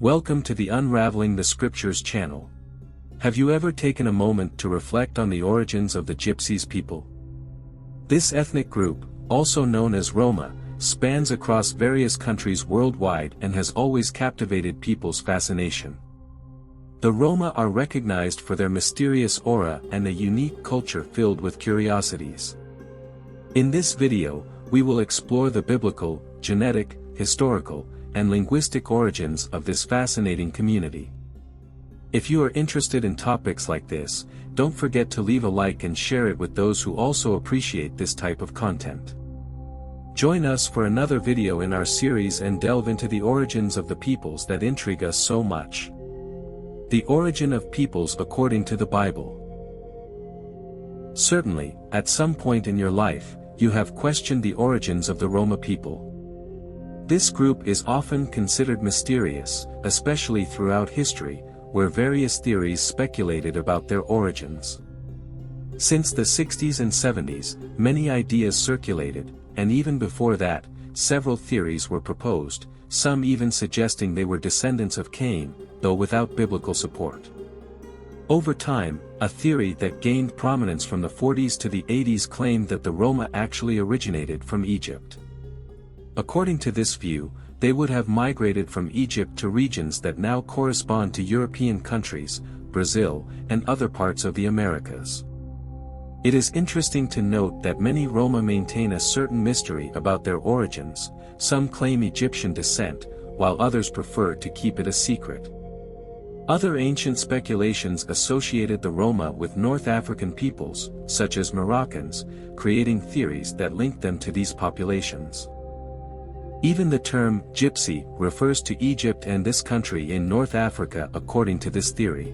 Welcome to the Unraveling the Scriptures channel. Have you ever taken a moment to reflect on the origins of the Gypsies people? This ethnic group, also known as Roma, spans across various countries worldwide and has always captivated people's fascination. The Roma are recognized for their mysterious aura and a unique culture filled with curiosities. In this video, we will explore the biblical, genetic, historical, and linguistic origins of this fascinating community. If you are interested in topics like this, don't forget to leave a like and share it with those who also appreciate this type of content. Join us for another video in our series and delve into the origins of the peoples that intrigue us so much. The origin of peoples according to the Bible. Certainly, at some point in your life, you have questioned the origins of the Roma people. This group is often considered mysterious, especially throughout history, where various theories speculated about their origins. Since the 60s and 70s, many ideas circulated, and even before that, several theories were proposed, some even suggesting they were descendants of Cain, though without biblical support. Over time, a theory that gained prominence from the 40s to the 80s claimed that the Roma actually originated from Egypt. According to this view, they would have migrated from Egypt to regions that now correspond to European countries, Brazil, and other parts of the Americas. It is interesting to note that many Roma maintain a certain mystery about their origins. Some claim Egyptian descent, while others prefer to keep it a secret. Other ancient speculations associated the Roma with North African peoples, such as Moroccans, creating theories that linked them to these populations. Even the term gypsy refers to Egypt and this country in North Africa according to this theory.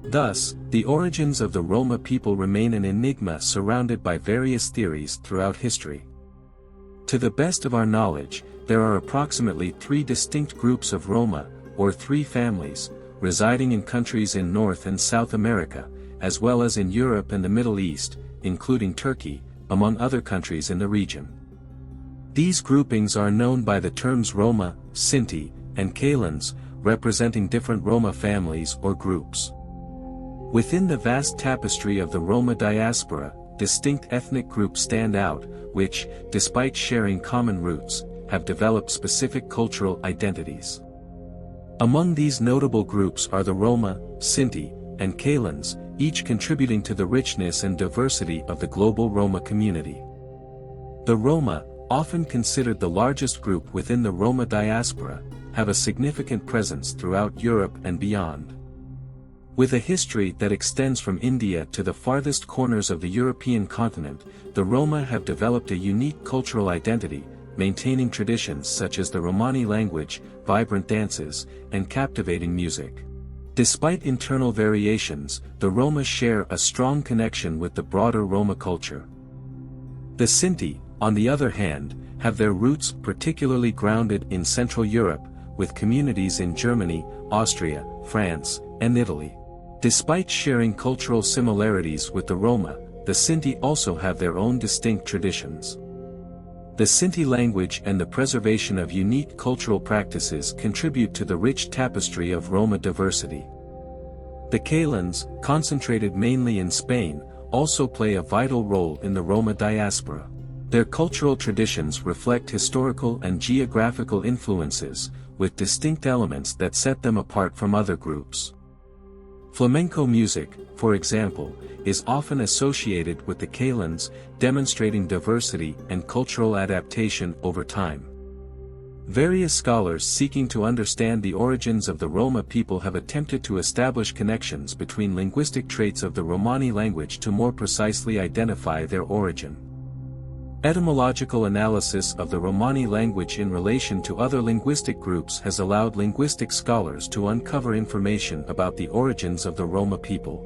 Thus, the origins of the Roma people remain an enigma surrounded by various theories throughout history. To the best of our knowledge, there are approximately 3 distinct groups of Roma, or 3 families, residing in countries in North and South America, as well as in Europe and the Middle East, including Turkey, among other countries in the region. These groupings are known by the terms Roma, Sinti, and Kalans, representing different Roma families or groups. Within the vast tapestry of the Roma diaspora, distinct ethnic groups stand out, which, despite sharing common roots, have developed specific cultural identities. Among these notable groups are the Roma, Sinti, and Kalans, each contributing to the richness and diversity of the global Roma community. The Roma, often considered the largest group within the Roma diaspora, have a significant presence throughout Europe and beyond. With a history that extends from India to the farthest corners of the European continent, the Roma have developed a unique cultural identity, maintaining traditions such as the Romani language, vibrant dances, and captivating music. Despite internal variations, the Roma share a strong connection with the broader Roma culture. The Sinti, on the other hand, have their roots particularly grounded in Central Europe, with communities in Germany, Austria, France, and Italy. Despite sharing cultural similarities with the Roma, the Sinti also have their own distinct traditions. The Sinti language and the preservation of unique cultural practices contribute to the rich tapestry of Roma diversity. The Kalans, concentrated mainly in Spain, also play a vital role in the Roma diaspora. Their cultural traditions reflect historical and geographical influences, with distinct elements that set them apart from other groups. Flamenco music, for example, is often associated with the Kalans, demonstrating diversity and cultural adaptation over time. Various scholars seeking to understand the origins of the Roma people have attempted to establish connections between linguistic traits of the Romani language to more precisely identify their origin. Etymological analysis of the Romani language in relation to other linguistic groups has allowed linguistic scholars to uncover information about the origins of the Roma people.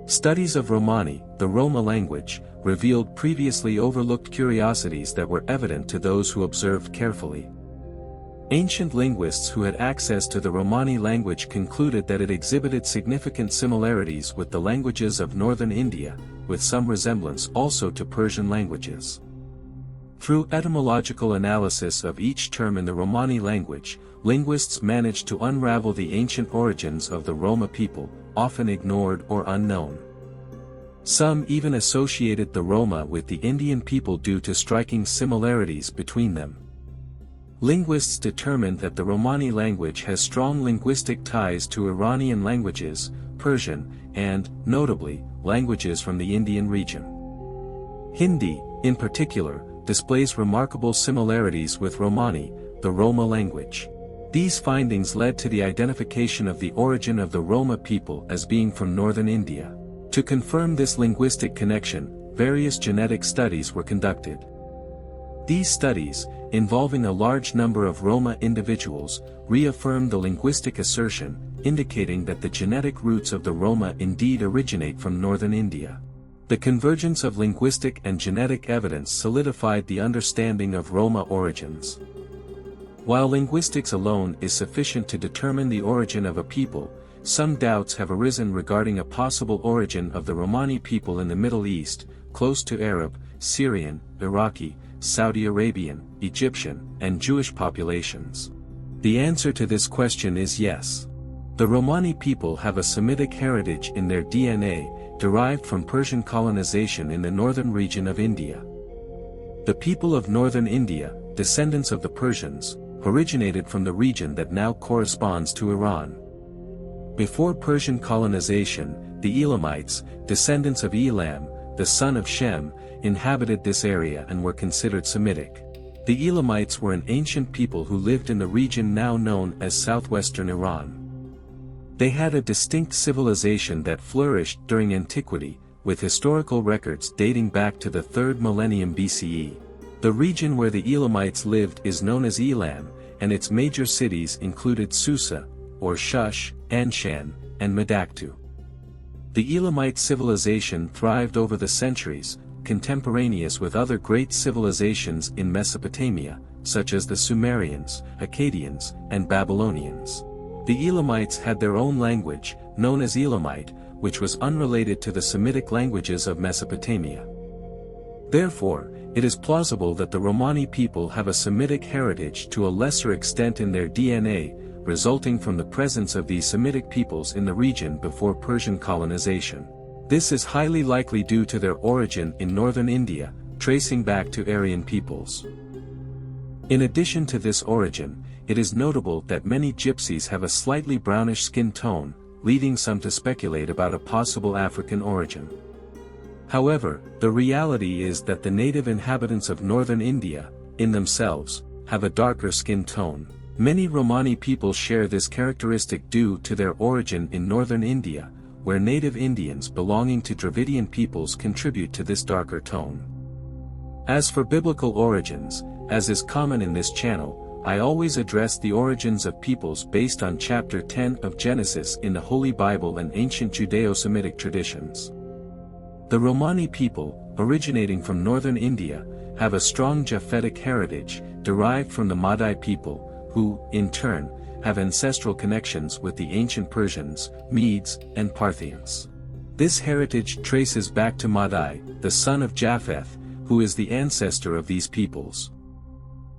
Studies of Romani, the Roma language, revealed previously overlooked curiosities that were evident to those who observed carefully. Ancient linguists who had access to the Romani language concluded that it exhibited significant similarities with the languages of northern India, with some resemblance also to Persian languages. Through etymological analysis of each term in the Romani language, linguists managed to unravel the ancient origins of the Roma people, often ignored or unknown. Some even associated the Roma with the Indian people due to striking similarities between them. Linguists determined that the Romani language has strong linguistic ties to Iranian languages, Persian, and, notably, languages from the Indian region. Hindi, in particular, displays remarkable similarities with Romani, the Roma language. These findings led to the identification of the origin of the Roma people as being from northern India. To confirm this linguistic connection, various genetic studies were conducted. These studies, involving a large number of Roma individuals, reaffirmed the linguistic assertion, indicating that the genetic roots of the Roma indeed originate from northern India. The convergence of linguistic and genetic evidence solidified the understanding of Roma origins. While linguistics alone is sufficient to determine the origin of a people, some doubts have arisen regarding a possible origin of the Romani people in the Middle East, close to Arab, Syrian, Iraqi, Saudi Arabian, Egyptian, and Jewish populations. The answer to this question is yes. The Romani people have a Semitic heritage in their DNA, derived from Persian colonization in the northern region of India. The people of northern India, descendants of the Persians, originated from the region that now corresponds to Iran. Before Persian colonization, the Elamites, descendants of Elam, the son of Shem, inhabited this area and were considered Semitic. The Elamites were an ancient people who lived in the region now known as southwestern Iran. They had a distinct civilization that flourished during antiquity, with historical records dating back to the 3rd millennium BCE. The region where the Elamites lived is known as Elam, and its major cities included Susa, or Shush, Anshan, and Madaktu. The Elamite civilization thrived over the centuries, contemporaneous with other great civilizations in Mesopotamia, such as the Sumerians, Akkadians, and Babylonians. The Elamites had their own language, known as Elamite, which was unrelated to the Semitic languages of Mesopotamia. Therefore, it is plausible that the Romani people have a Semitic heritage to a lesser extent in their DNA, resulting from the presence of these Semitic peoples in the region before Persian colonization. This is highly likely due to their origin in northern India, tracing back to Aryan peoples. In addition to this origin, it is notable that many Gypsies have a slightly brownish skin tone, leading some to speculate about a possible African origin. However, the reality is that the native inhabitants of northern India, in themselves, have a darker skin tone. Many Romani people share this characteristic due to their origin in northern India, where native Indians belonging to Dravidian peoples contribute to this darker tone. As for biblical origins, as is common in this channel, I always address the origins of peoples based on chapter 10 of Genesis in the Holy Bible and ancient Judeo-Semitic traditions. The Romani people, originating from northern India, have a strong Japhetic heritage, derived from the Madai people, who, in turn, have ancestral connections with the ancient Persians, Medes, and Parthians. This heritage traces back to Madai, the son of Japheth, who is the ancestor of these peoples.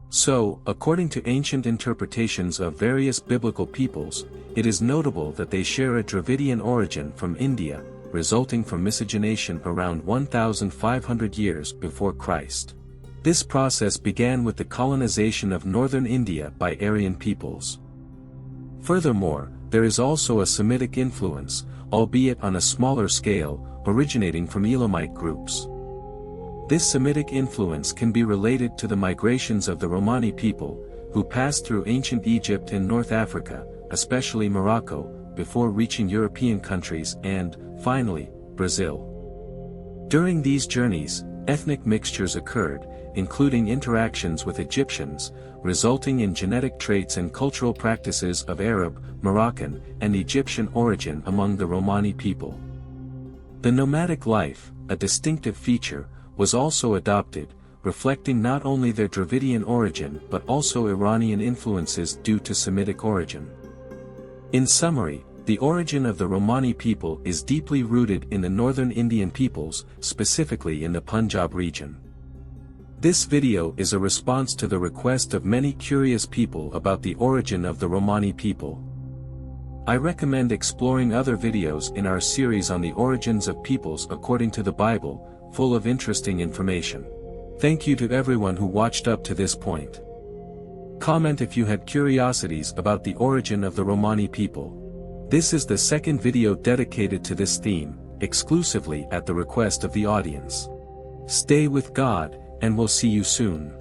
So, according to ancient interpretations of various biblical peoples, it is notable that they share a Dravidian origin from India, resulting from miscegenation around 1,500 years before Christ. This process began with the colonization of northern India by Aryan peoples. Furthermore, there is also a Semitic influence, albeit on a smaller scale, originating from Elamite groups. This Semitic influence can be related to the migrations of the Romani people, who passed through ancient Egypt and North Africa, especially Morocco, before reaching European countries and, finally, Brazil. During these journeys, ethnic mixtures occurred, including interactions with Egyptians, resulting in genetic traits and cultural practices of Arab, Moroccan, and Egyptian origin among the Romani people. The nomadic life, a distinctive feature, was also adopted, reflecting not only their Dravidian origin but also Iranian influences due to Semitic origin. In summary, the origin of the Romani people is deeply rooted in the northern Indian peoples, specifically in the Punjab region. This video is a response to the request of many curious people about the origin of the Romani people. I recommend exploring other videos in our series on the origins of peoples according to the Bible, full of interesting information. Thank you to everyone who watched up to this point. Comment if you had curiosities about the origin of the Romani people. This is the second video dedicated to this theme, exclusively at the request of the audience. Stay with God, and we'll see you soon.